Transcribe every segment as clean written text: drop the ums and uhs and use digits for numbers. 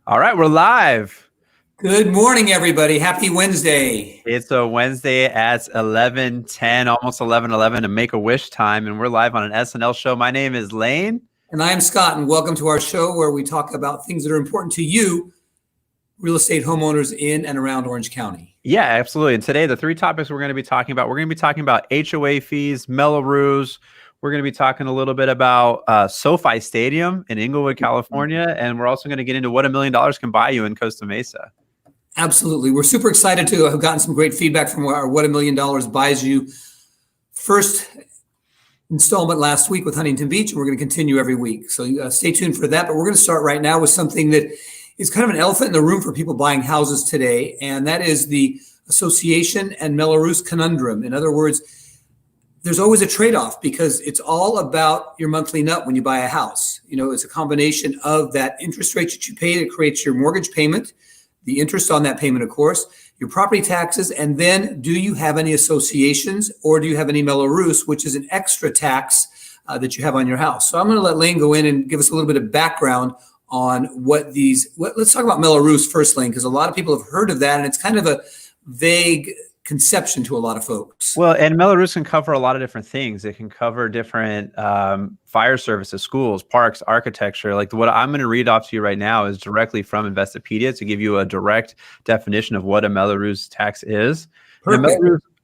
All right, we're live. Good morning, everybody. Happy Wednesday. It's a Wednesday at 11:10, almost 11:11 to Make-A-Wish time, and we're live on an SNL show. My name is Lane. And I am Scott, and welcome to our show where we talk about things that are important to you, real estate homeowners in and around Orange County. Yeah, absolutely. And today, the three topics we're going to be talking about, we're going to be talking about HOA fees, Mello, Roos. We're going to be talking a little bit about SoFi Stadium in Inglewood, California, and we're also going to get into what $1 million can buy you in Costa Mesa. Absolutely. We're super excited to have gotten some great feedback from our What $1 Million Buys You first installment last week with Huntington Beach, and we're going to continue every week. So stay tuned for that. But we're going to start right now with something that is kind of an elephant in the room for people buying houses today, and that is the association and Mello-Roos conundrum. In other words, there's always a trade-off because it's all about your monthly nut when you buy a house. You know, it's a combination of that interest rate that you pay that creates your mortgage payment, the interest on that payment, of course, your property taxes, and then do you have any associations or do you have any Mello-Roos, which is an extra tax that you have on your house. So I'm going to let Lane go in and give us a little bit of background on let's talk about Mello-Roos first, Lane, because a lot of people have heard of that, and it's kind of a vague conception to a lot of folks. Well, and Mello-Roos can cover a lot of different things. It can cover different fire services, schools, parks, architecture. Like what I'm going to read off to you right now is directly from Investopedia to give you a direct definition of what a Mello-Roos tax is.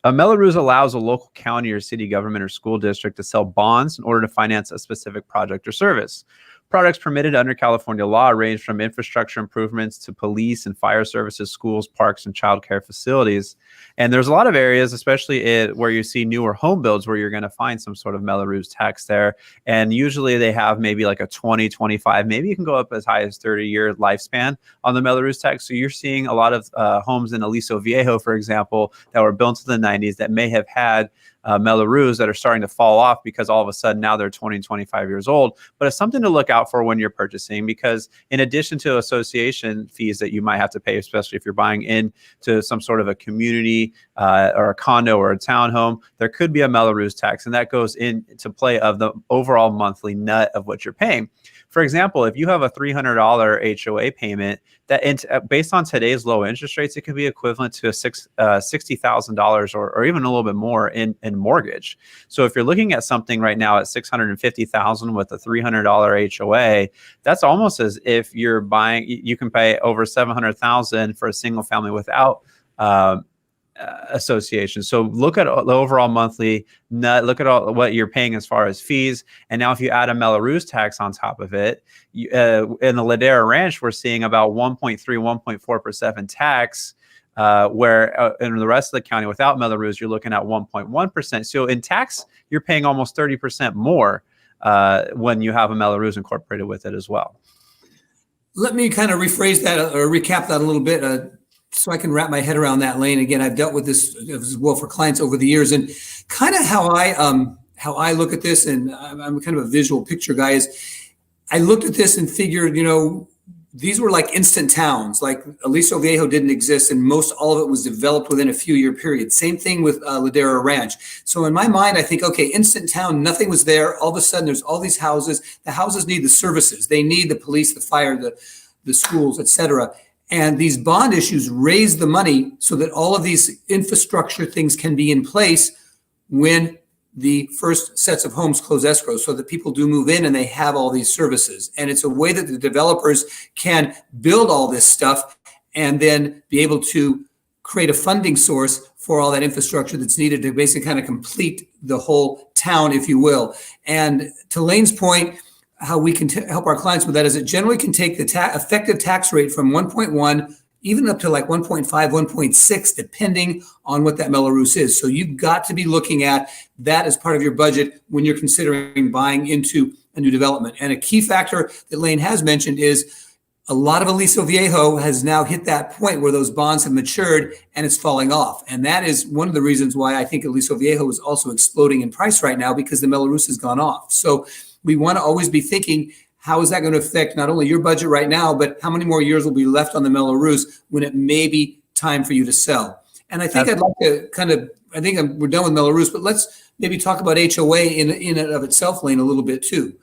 A Mello-Roos allows a local county or city government or school district to sell bonds in order to finance a specific project or service. Products permitted under California law range from infrastructure improvements to police and fire services, schools, parks, and child care facilities. And there's a lot of areas, especially where you see newer home builds, where you're going to find some sort of Mello-Roos tax there. And usually they have maybe like a 20, 25, maybe you can go up as high as 30-year lifespan on the Mello-Roos tax. So you're seeing a lot of homes in Aliso Viejo, for example, that were built in the 90s that may have had Mello-Roos that are starting to fall off because all of a sudden now they're 20, 25 years old. But it's something to look out for when you're purchasing, because in addition to association fees that you might have to pay, especially if you're buying into some sort of a community or a condo or a townhome, there could be a Mello-Roos tax, and that goes into play of the overall monthly nut of what you're paying. For example, if you have a $300 HOA payment, that based on today's low interest rates, it could be equivalent to a $60,000 or even a little bit more in mortgage. So if you're looking at something right now at $650,000 with a $300 HOA, that's almost as if you're buying. You can pay over $700,000 for a single family without association. So look at the overall monthly nut, look at all what you're paying as far as fees. And now if you add a Mello-Roos tax on top of it, in the Ladera Ranch, we're seeing about 1.3, 1.4% tax, where in the rest of the county without Mello-Roos, you're looking at 1.1%. So in tax, you're paying almost 30% more when you have a Mello-Roos incorporated with it as well. Let me kind of rephrase that or recap that a little bit so I can wrap my head around that, Lane. Again, I've dealt with this as well for clients over the years, and kind of how I look at this, and I'm kind of a visual picture guy, is I looked at this and figured, these were like instant towns. Like Aliso Viejo didn't exist, and most all of it was developed within a few year period. Same thing with Ladera Ranch. So in my mind, I think, okay, instant town, nothing was there. All of a sudden, there's all these houses. The houses need the services. They need the police, the fire, the schools, et cetera. And these bond issues raise the money so that all of these infrastructure things can be in place when the first sets of homes close escrow, so that people do move in and they have all these services. And it's a way that the developers can build all this stuff and then be able to create a funding source for all that infrastructure that's needed to basically kind of complete the whole town, if you will. And to Lane's point, how we can help our clients with that is it generally can take the effective tax rate from 1.1 even up to like 1.5, 1.6, depending on what that Mello-Roos is. So you've got to be looking at that as part of your budget when you're considering buying into a new development. And a key factor that Lane has mentioned is a lot of Aliso Viejo has now hit that point where those bonds have matured and it's falling off. And that is one of the reasons why I think Aliso Viejo is also exploding in price right now, because the Mello-Roos has gone off. So we want to always be thinking, how is that going to affect not only your budget right now, but how many more years will be left on the Mello-Roos when it may be time for you to sell? And I think I'd like to we're done with Mello-Roos, but let's maybe talk about HOA in and of itself, Lane, a little bit too.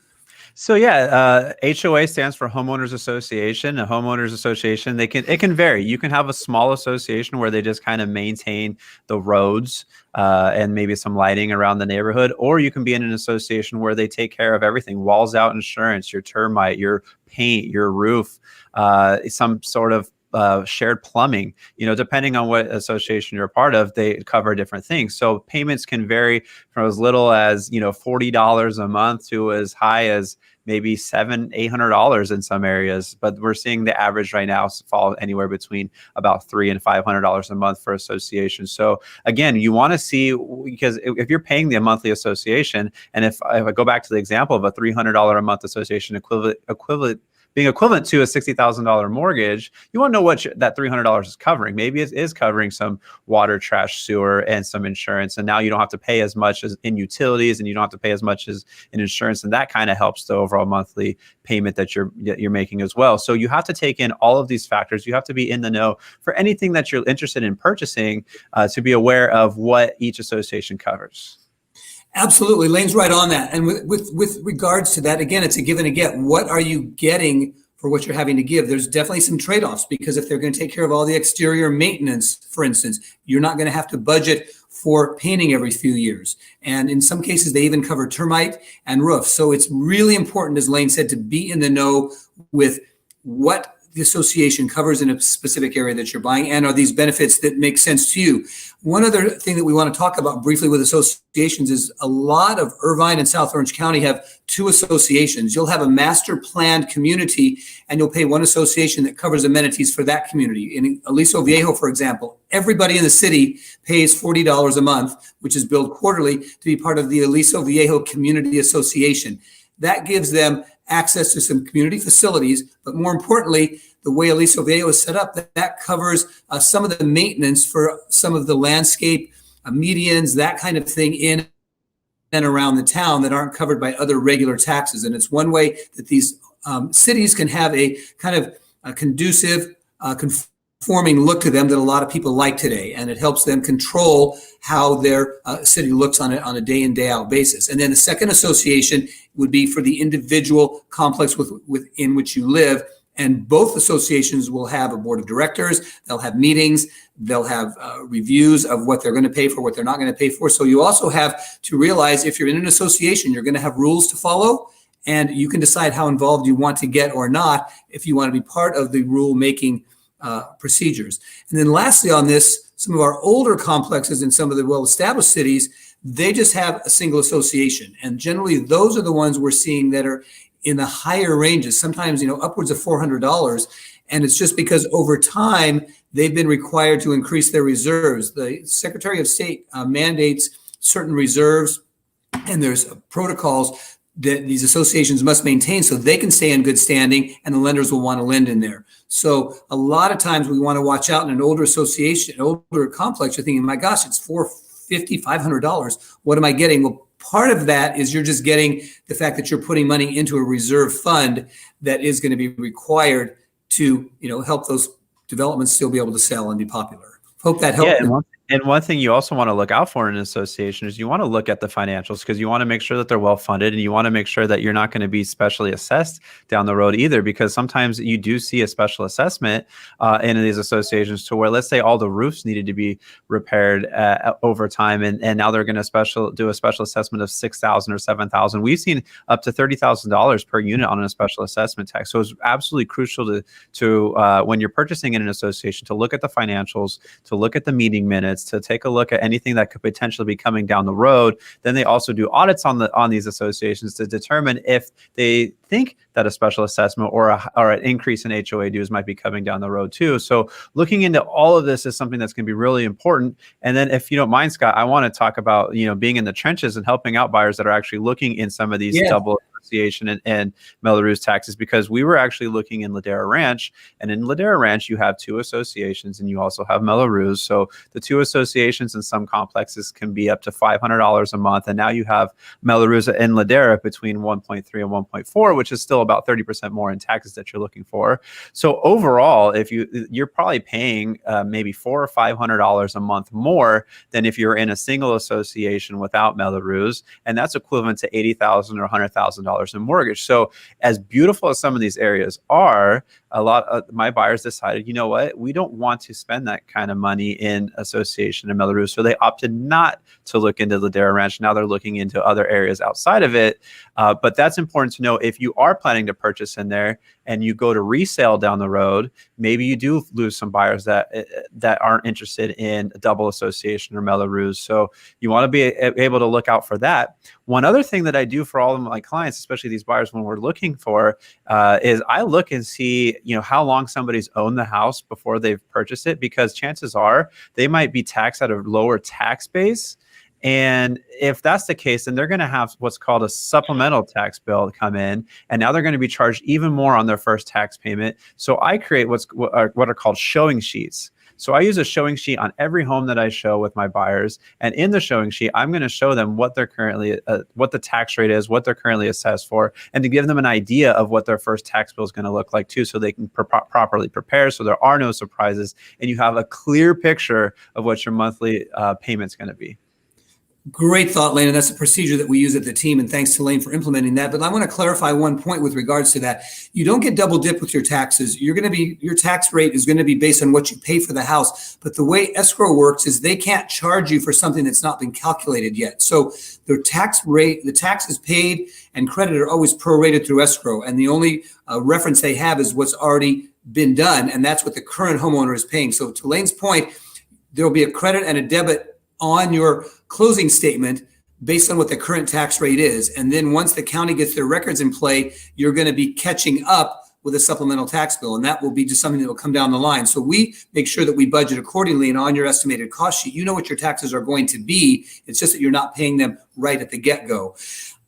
So yeah, HOA stands for homeowners association. A homeowners association, it can vary. You can have a small association where they just kind of maintain the roads and maybe some lighting around the neighborhood, or you can be in an association where they take care of everything: walls out insurance, your termite, your paint, your roof, some sort of shared plumbing. Depending on what association you're a part of, they cover different things. So payments can vary from as little as $40 a month to as high as maybe $700-800 in some areas. But we're seeing the average right now fall anywhere between about $300 and $500 a month for associations. So again, you want to see, because if you're paying the monthly association, and if I go back to the example of a $300 a month association being equivalent to a $60,000 mortgage, you want to know what that $300 is covering. Maybe it is covering some water, trash, sewer, and some insurance. And now you don't have to pay as much as in utilities, and you don't have to pay as much as in insurance. And that kind of helps the overall monthly payment that you're making as well. So you have to take in all of these factors. You have to be in the know for anything that you're interested in purchasing to be aware of what each association covers. Absolutely. Lane's right on that. And with regards to that, again, it's a give and a get. What are you getting for what you're having to give? There's definitely some trade-offs, because if they're going to take care of all the exterior maintenance, for instance, you're not going to have to budget for painting every few years. And in some cases, they even cover termite and roof. So it's really important, as Lane said, to be in the know with what the association covers in a specific area that you're buying, and are these benefits that make sense to you. One other thing that we want to talk about briefly with associations is a lot of Irvine and South Orange County have two associations. You'll have a master planned community, and you'll pay one association that covers amenities for that community. In Aliso Viejo, for example, everybody in the city pays $40 a month, which is billed quarterly, to be part of the Aliso Viejo Community Association. That gives them access to some community facilities, but more importantly, the way Aliso Viejo is set up, that covers some of the maintenance for some of the landscape, medians, that kind of thing in and around the town that aren't covered by other regular taxes. And it's one way that these cities can have a kind of a conducive, conforming look to them that a lot of people like today. And it helps them control how their city looks on a day in, day out basis. And then the second association would be for the individual complex within which you live. And both associations will have a board of directors. They'll have meetings. They'll have reviews of what they're going to pay for, what they're not going to pay for. So you also have to realize, if you're in an association, you're going to have rules to follow, and you can decide how involved you want to get or not if you want to be part of the rule-making procedures. And then lastly on this, some of our older complexes in some of the well-established cities, they just have a single association. And generally, those are the ones we're seeing that are in the higher ranges, sometimes, upwards of $400. And it's just because over time, they've been required to increase their reserves. The Secretary of State mandates certain reserves, and there's protocols that these associations must maintain so they can stay in good standing, and the lenders will want to lend in there. So a lot of times we want to watch out in an older association, older complex. You're thinking, my gosh, it's $450, $500. What am I getting? Well, part of that is you're just getting the fact that you're putting money into a reserve fund that is going to be required to, help those developments still be able to sell and be popular. Hope that helped. Yeah, and one thing you also want to look out for in an association is you want to look at the financials, because you want to make sure that they're well funded, and you want to make sure that you're not going to be specially assessed down the road either, because sometimes you do see a special assessment in these associations to where, let's say, all the roofs needed to be repaired over time, and now they're going to do a special assessment of $6,000 or $7,000. We've seen up to $30,000 per unit on a special assessment tax. So it's absolutely crucial to when you're purchasing in an association, to look at the financials, to look at the meeting minutes, to take a look at anything that could potentially be coming down the road. Then they also do audits on these associations to determine if they think that a special assessment or an increase in HOA dues might be coming down the road too. So looking into all of this is something that's going to be really important. And then, if you don't mind, Scott, I want to talk about being in the trenches and helping out buyers that are actually looking in some of these double association and Mello Roos taxes, because we were actually looking in Ladera Ranch, and in Ladera Ranch you have two associations and you also have Mello Roos. So the two associations in some complexes can be up to $500 a month, and now you have Mello Roos in Ladera between 1.3 and 1.4, which is still about 30% more in taxes that you're looking for. So overall, if you're probably paying maybe $400 or $500 a month more than if you're in a single association without Mello, and that's equivalent to $80,000 or $100,000 in mortgage. So as beautiful as some of these areas are, a lot of my buyers decided, you know what, we don't want to spend that kind of money in association in Mello. So they opted not to look into Ladera Ranch. Now they're looking into other areas outside of it. But that's important to know. If you are planning to purchase in there and you go to resale down the road, maybe you do lose some buyers that aren't interested in a double association or Mello. So you want to be able to look out for that. One other thing that I do for all of my clients, especially these buyers when we're looking for, is I look and see, how long somebody's owned the house before they've purchased it, because chances are they might be taxed at a lower tax base. And if that's the case, then they're going to have what's called a supplemental tax bill come in, and now they're going to be charged even more on their first tax payment. So I create what are called showing sheets. So I use a showing sheet on every home that I show with my buyers, and in the showing sheet, I'm going to show them what they're currently, what the tax rate is, what they're currently assessed for, and to give them an idea of what their first tax bill is going to look like too, so they can properly prepare, so there are no surprises, and you have a clear picture of what your monthly payment's going to be. Great thought, Lane, and that's a procedure that we use at the team, and thanks to Lane for implementing that. But I want to clarify one point with regards to that. You don't get double dip with your taxes. Your tax rate is going to be based on what you pay for the house. But the way escrow works is they can't charge you for something that's not been calculated yet. So the taxes paid and credited are always prorated through escrow, and the only reference they have is what's already been done, and that's what the current homeowner is paying. So to Lane's point, there will be a credit and a debit on your closing statement based on what the current tax rate is. And then once the county gets their records in play, you're going to be catching up with a supplemental tax bill. And that will be just something that will come down the line. So we make sure that we budget accordingly, and on your estimated cost sheet, you know what your taxes are going to be. It's just that you're not paying them right at the get-go.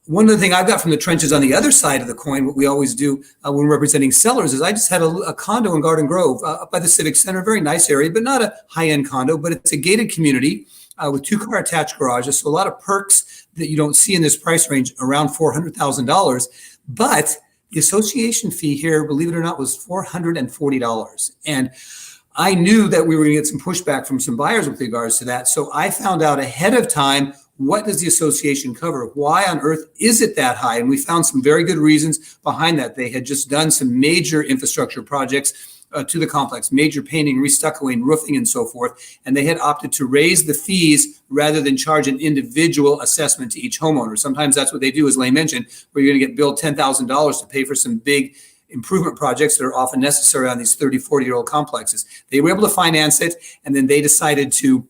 One other thing I've got from the trenches on the other side of the coin, what we always do when representing sellers, is I just had a condo in Garden Grove up by the Civic Center, very nice area, but not a high-end condo, but it's a gated community with 2-car attached garages. So a lot of perks that you don't see in this price range, around $400,000. But the association fee here, believe it or not, was $440. And I knew that we were going to get some pushback from some buyers with regards to that. So I found out ahead of time, what does the association cover? Why on earth is it that high? And we found some very good reasons behind that. They had just done some major infrastructure projects to the complex, major painting, restuccoing, roofing, and so forth. And they had opted to raise the fees rather than charge an individual assessment to each homeowner. Sometimes that's what they do, as Lane mentioned, where you're going to get billed $10,000 to pay for some big improvement projects that are often necessary on these 30, 40-year-old complexes. They were able to finance it, and then they decided to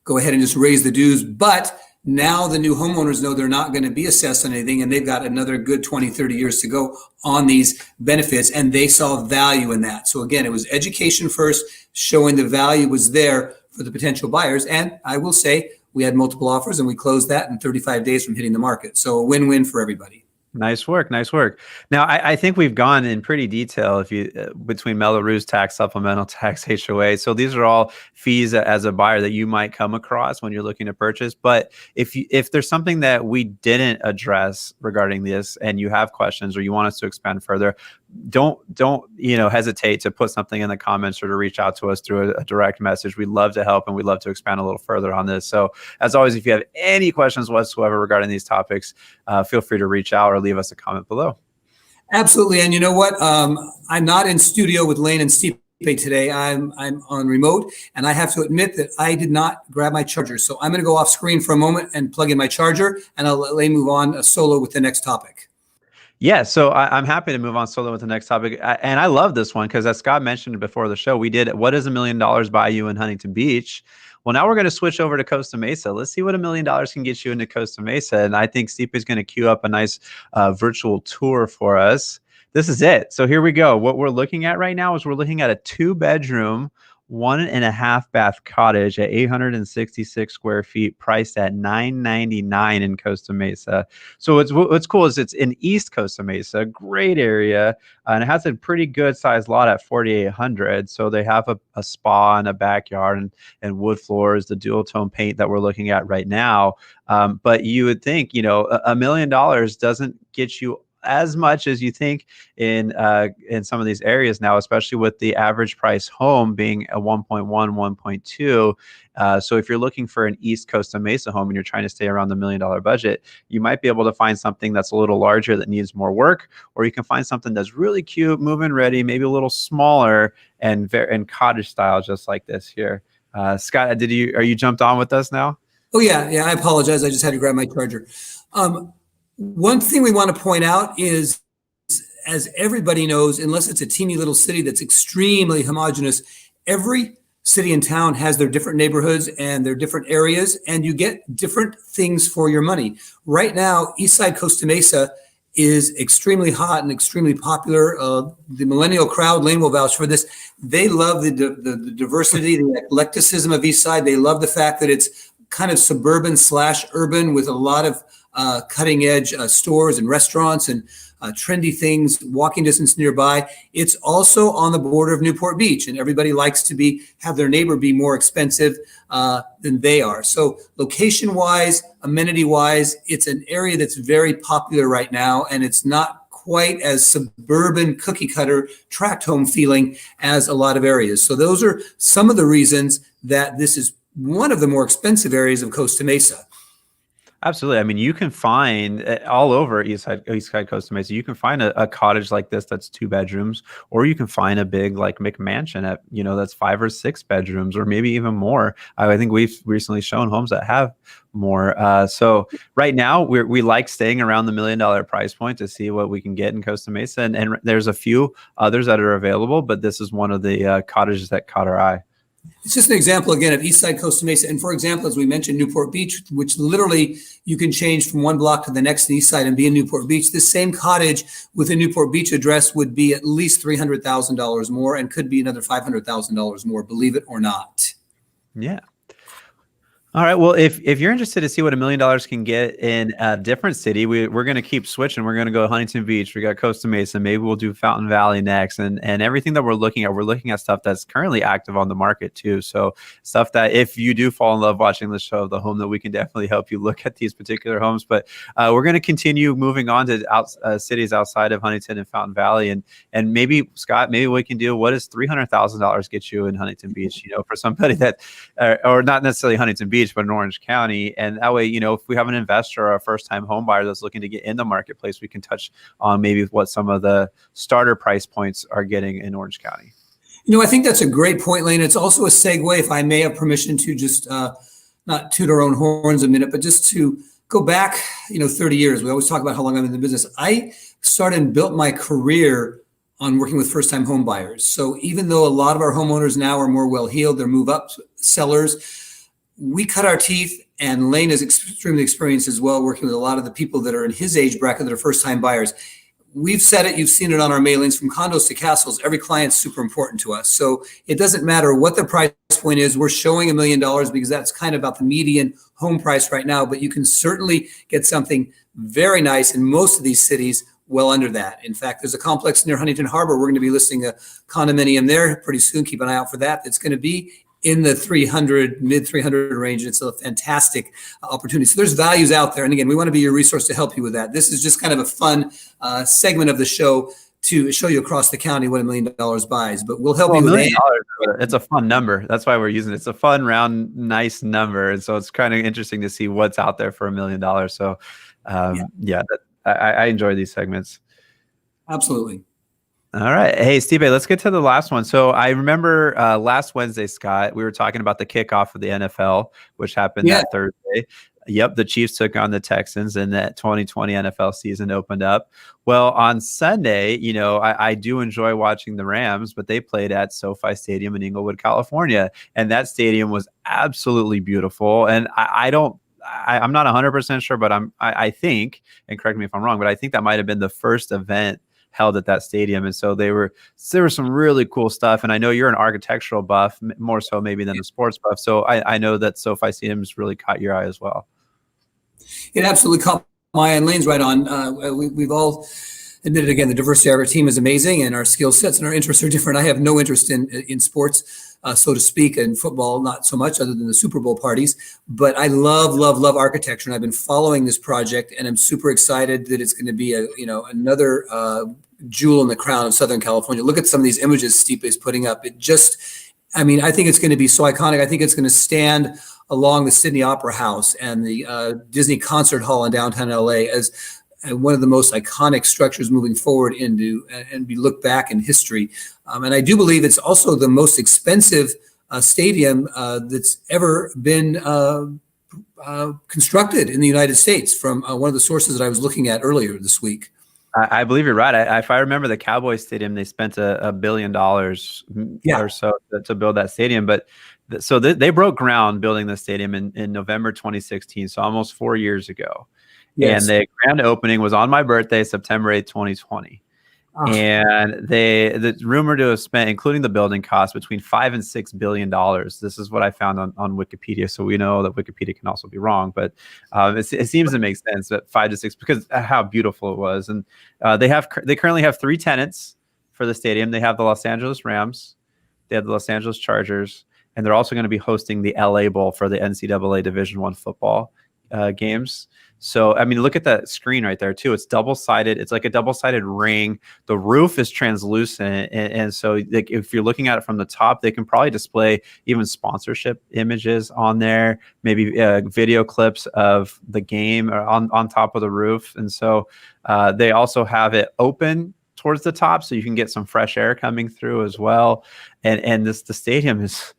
go ahead and just raise the dues. But now the new homeowners know they're not going to be assessed on anything, and they've got another good 20, 30 years to go on these benefits, and they saw value in that. So again, it was education first, showing the value was there for the potential buyers. And I will say we had multiple offers, and we closed that in 35 days from hitting the market. So a win-win for everybody. Nice work. Nice work. Now, I think we've gone in pretty detail if you between Mello, Roos tax, supplemental tax, HOA. So these are all fees as a buyer that you might come across when you're looking to purchase. But if there's something that we didn't address regarding this, and you have questions or you want us to expand further, don't hesitate to put something in the comments or to reach out to us through a direct message. We'd love to help, and we'd love to expand a little further on this. So as always, if you have any questions whatsoever regarding these topics, feel free to reach out or leave us a comment below. Absolutely. And you know what? I'm not in studio with Lane and Steve today. I'm on remote, and I have to admit that I did not grab my charger. So I'm going to go off screen for a moment and plug in my charger, and I'll let Lane move on solo with the next topic. Yeah, so I'm happy to move on solo with the next topic. And I love this one because, as Scott mentioned before the show, we did what does $1 million buy you in Huntington Beach? Well, now we're going to switch over to Costa Mesa. Let's see what $1 million can get you into Costa Mesa. And I think Stipe is going to queue up a nice virtual tour for us. This is it. So here we go. What we're looking at right now is we're looking at a 2-bedroom, 1.5 bath cottage at 866 square feet, priced at $999 in Costa Mesa. So what's cool is it's in East Costa Mesa, great area, and it has a pretty good sized lot at 4,800. So they have a spa and a backyard and wood floors, the dual tone paint that we're looking at right now. But you would think, $1 million doesn't get you as much as you think in some of these areas now, especially with the average price home being a 1.1, 1.2. So if you're looking for an East Coast Mesa home and you're trying to stay around the $1 million budget, you might be able to find something that's a little larger that needs more work, or you can find something that's really cute, move-in ready, maybe a little smaller and cottage style, just like this here. Scott, are you jumped on with us now? Oh yeah. I apologize. I just had to grab my charger. One thing we want to point out is, as everybody knows, unless it's a teeny little city that's extremely homogenous, every city and town has their different neighborhoods and their different areas, and you get different things for your money. Right now, Eastside Costa Mesa is extremely hot and extremely popular. The millennial crowd, Lane will vouch for this. They love the diversity, the eclecticism of Eastside. They love the fact that it's kind of suburban / urban with a lot of cutting edge stores and restaurants and trendy things, walking distance nearby. It's also on the border of Newport Beach, and everybody likes to have their neighbor be more expensive than they are. So location wise, amenity wise, it's an area that's very popular right now, and it's not quite as suburban cookie cutter tract home feeling as a lot of areas. So those are some of the reasons that this is one of the more expensive areas of Costa Mesa. Absolutely. I mean, you can find all over Eastside Costa Mesa, you can find a cottage like this that's 2 bedrooms, or you can find a big like McMansion at, that's 5 or 6 bedrooms, or maybe even more. I think we've recently shown homes that have more. So right now we like staying around the $1 million price point to see what we can get in Costa Mesa. And there's a few others that are available, but this is one of the cottages that caught our eye. It's just an example, again, of Eastside Costa Mesa. And for example, as we mentioned, Newport Beach, which literally you can change from one block to the next in the east side and be in Newport Beach. This same cottage with a Newport Beach address would be at least $300,000 more and could be another $500,000 more, believe it or not. Yeah. All right. Well, if you're interested to see what $1 million can get in a different city, we're going to keep switching. We're going to go Huntington Beach. We got Costa Mesa. Maybe we'll do Fountain Valley next. And everything that we're looking at stuff that's currently active on the market too. So stuff that if you do fall in love watching the show, The Home, that we can definitely help you look at these particular homes. But we're going to continue moving on to cities outside of Huntington and Fountain Valley. And maybe, Scott, maybe we can do, what does $300,000 get you in Huntington Beach? For somebody that, or not necessarily Huntington Beach, but in Orange County. And that way, if we have an investor or a first-time home buyer that's looking to get in the marketplace, we can touch on maybe what some of the starter price points are getting in Orange County. I think that's a great point, Lane. It's also a segue, if I may have permission to just not toot our own horns a minute, but just to go back, 30 years. We always talk about how long I'm in the business. I started and built my career on working with first-time home buyers. So even though a lot of our homeowners now are more well-heeled, they're move-up sellers, we cut our teeth, and Lane is extremely experienced as well, working with a lot of the people that are in his age bracket that are first-time buyers. We've said it, you've seen it on our mailings, from condos to castles. Every client's super important to us. So it doesn't matter what the price point is. We're showing $1 million because that's kind of about the median home price right now, but you can certainly get something very nice in most of these cities well under that. In fact, there's a complex near Huntington Harbor. We're going to be listing a condominium there pretty soon. Keep an eye out for that. It's going to be in the mid 300 range. It's a fantastic opportunity. So there's values out there. And again, we want to be your resource to help you with that. This is just kind of a fun segment of the show to show you across the county what $1 million buys, but we'll help you with that. It's a fun number. That's why we're using it. It's a fun, round, nice number. And so it's kind of interesting to see what's out there for $1 million. So I enjoy these segments. Absolutely. All right. Hey, Steve, let's get to the last one. So I remember last Wednesday, Scott, we were talking about the kickoff of the NFL, which happened that Thursday. Yep, the Chiefs took on the Texans, and that 2020 NFL season opened up. Well, on Sunday, I do enjoy watching the Rams, but they played at SoFi Stadium in Inglewood, California, and that stadium was absolutely beautiful. And I'm not 100% sure, but I think, and correct me if I'm wrong, but I think that might have been the first event held at that stadium. And so there was some really cool stuff. And I know you're an architectural buff, more so maybe than a sports buff. So I know that SoFi Stadium has really caught your eye as well. It absolutely caught my eye, and Lane's right on. We've all admitted, again, the diversity of our team is amazing, and our skill sets and our interests are different. I have no interest in sports. so to speak. In football, not so much, other than the Super Bowl parties. But I love architecture, and I've been following this project, and I'm super excited that it's going to be another jewel in the crown of Southern California. Look at some of these images Stipe is putting up. I think it's going to be so iconic. I think it's going to stand along the Sydney Opera House and the Disney Concert Hall in downtown LA as one of the most iconic structures moving forward into and be looked back in history. And I do believe it's also the most expensive stadium that's ever been constructed in the United States, from one of the sources that I was looking at earlier this week. I believe you're right. If I remember the Cowboys stadium, they spent $1 billion or so to build that stadium. But so they broke ground building the stadium in November 2016, so almost 4 years ago. Yes. And the grand opening was on my birthday, September 8th, 2020. Oh. And the rumored to have spent, including the building costs, between $5 and $6 billion. This is what I found on Wikipedia. So we know that Wikipedia can also be wrong, but it seems to make sense that 5 to 6 because how beautiful it was. And they currently have 3 tenants for the stadium. They have the Los Angeles Rams, they have the Los Angeles Chargers, and they're also going to be hosting the LA Bowl for the NCAA Division I football games. So, I mean, look at that screen right there, too. It's double-sided. It's like a double-sided ring. The roof is translucent. And so like, if you're looking at it from the top, they can probably display even sponsorship images on there, maybe video clips of the game on top of the roof. And so they also have it open towards the top so you can get some fresh air coming through as well. And the stadium is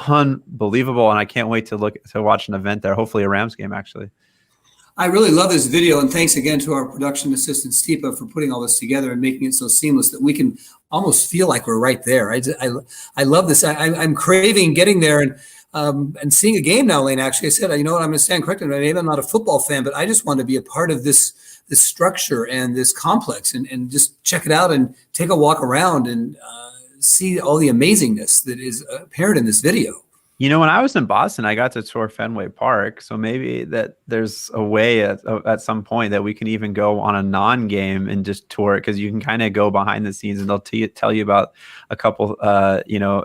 unbelievable. And I can't wait to watch an event there, hopefully a Rams game, actually. I really love this video, and thanks again to our production assistant, Stipe, for putting all this together and making it so seamless that we can almost feel like we're right there. I love this. I'm craving getting there and seeing a game now, Lane. Actually, I said, you know what, I'm going to stand corrected. Maybe I'm not a football fan, but I just want to be a part of this structure and this complex and just check it out and take a walk around and see all the amazingness that is apparent in this video. You know, when I was in Boston, I got to tour Fenway Park. So maybe that there's a way at some point that we can even go on a non-game and just tour it, because you can kind of go behind the scenes and they'll tell you about a couple,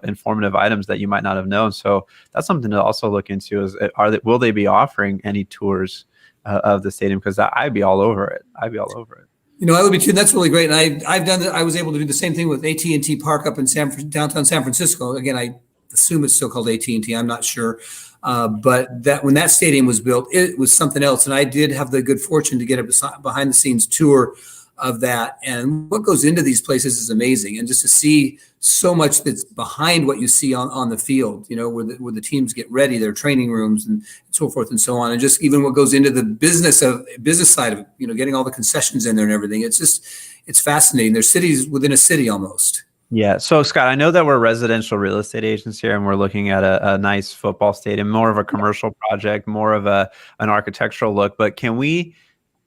informative items that you might not have known. So that's something to also look into is, will they be offering any tours of the stadium? Because I'd be all over it. I'd be all over it. You know, I would be too. That's really great. And I've done that. I was able to do the same thing with AT&T Park up in downtown San Francisco. Again, I assume it's still called AT&T. I'm not sure. But that when that stadium was built, it was something else. And I did have the good fortune to get a behind the scenes tour of that. And what goes into these places is amazing. And just to see so much that's behind what you see on the field, you know, where the teams get ready, their training rooms and so forth and so on. And just even what goes into the business side of it, you know, getting all the concessions in there and everything. It's fascinating. There's cities within a city almost. Yeah. So, Scott, I know that we're residential real estate agents here, and we're looking at a nice football stadium, more of a commercial project, more of an architectural look. But can we,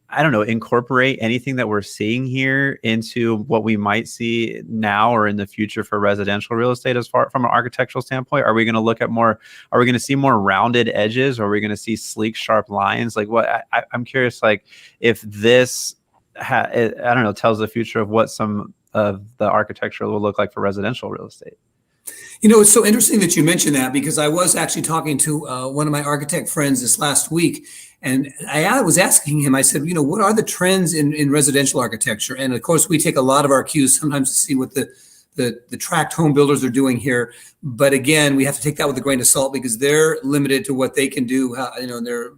I don't know, incorporate anything that we're seeing here into what we might see now or in the future for residential real estate as far from an architectural standpoint? Are we going to look at are we going to see more rounded edges? Or are we going to see sleek, sharp lines? Like I'm curious, like if this, I don't know, tells the future of what some of the architecture will look like for residential real estate. You know, it's so interesting that you mentioned that, because I was actually talking to one of my architect friends this last week, and I was asking him, I said, you know, what are the trends in residential architecture? And of course, we take a lot of our cues sometimes to see what the tract home builders are doing here. But again, we have to take that with a grain of salt, because they're limited to what they can do. They're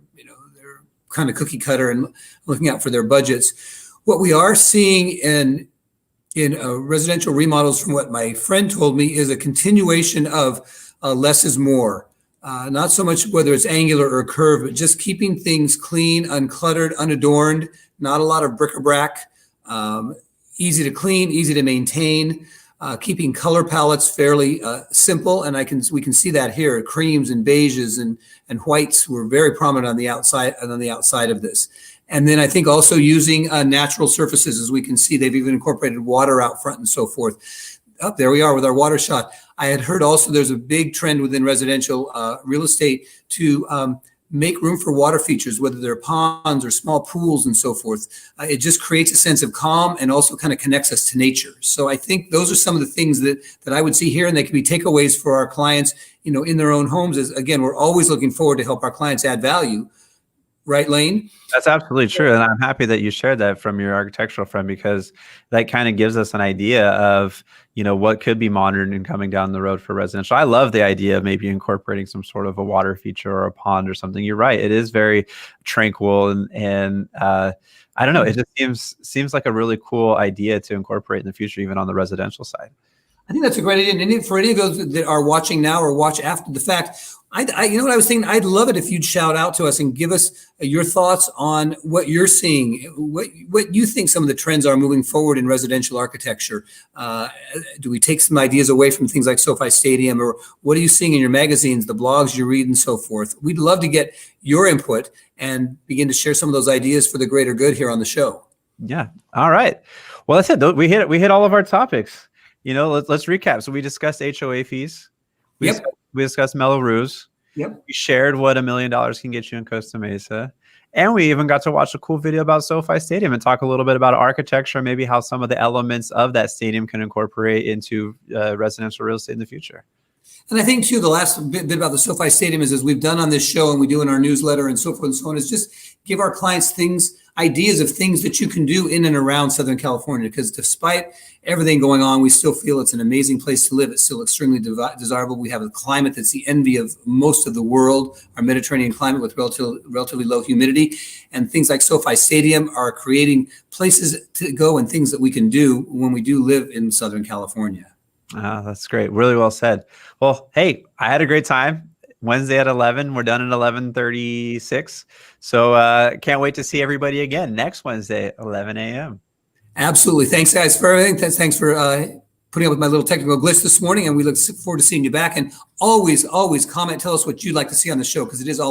kind of cookie cutter and looking out for their budgets. What we are seeing in residential remodels, from what my friend told me, is a continuation of less is more. Not so much whether it's angular or curved, but just keeping things clean, uncluttered, unadorned, not a lot of bric-a-brac, easy to clean, easy to maintain, keeping color palettes fairly simple. And we can see that here. Creams and beiges and whites were very prominent on the outside of this. And then I think also using natural surfaces, as we can see, they've even incorporated water out front and so forth. There we are with our water shot. I had heard also there's a big trend within residential real estate to make room for water features, whether they're ponds or small pools and so forth. It just creates a sense of calm and also kind of connects us to nature. So I think those are some of the things that I would see here, and they can be takeaways for our clients, in their own homes. As again, we're always looking forward to help our clients add value. Right, Lane? That's absolutely true. And I'm happy that you shared that from your architectural friend, because that kind of gives us an idea of, what could be modern and coming down the road for residential. I love the idea of maybe incorporating some sort of a water feature or a pond or something. You're right. It is very tranquil and I don't know. It just seems like a really cool idea to incorporate in the future, even on the residential side. I think that's a great idea. And for any of those that are watching now or watch after the fact, you know what I was thinking? I'd love it if you'd shout out to us and give us your thoughts on what you're seeing, what you think some of the trends are moving forward in residential architecture. Do we take some ideas away from things like SoFi Stadium, or what are you seeing in your magazines, the blogs you read, and so forth? We'd love to get your input and begin to share some of those ideas for the greater good here on the show. Yeah. All right. Well, that's it. We hit all of our topics. Let's recap. So we discussed HOA fees. We discussed Mello Roos. Yep. We shared what $1 million can get you in Costa Mesa. And we even got to watch a cool video about SoFi Stadium and talk a little bit about architecture, maybe how some of the elements of that stadium can incorporate into residential real estate in the future. And I think, too, the last bit about the SoFi Stadium is, as we've done on this show and we do in our newsletter and so forth and so on, is just give our clients ideas of things that you can do in and around Southern California. Because despite everything going on, we still feel it's an amazing place to live. It's still extremely desirable. We have a climate that's the envy of most of the world, our Mediterranean climate with relatively low humidity. And things like SoFi Stadium are creating places to go and things that we can do when we do live in Southern California. That's great. Really well said. Well, hey, I had a great time. Wednesday at 11. We're done at 11:36. So can't wait to see everybody again next Wednesday at 11 a.m. Absolutely. Thanks, guys, for everything. Thanks for putting up with my little technical glitch this morning. And we look forward to seeing you back. And always comment. Tell us what you'd like to see on the show, because it is all about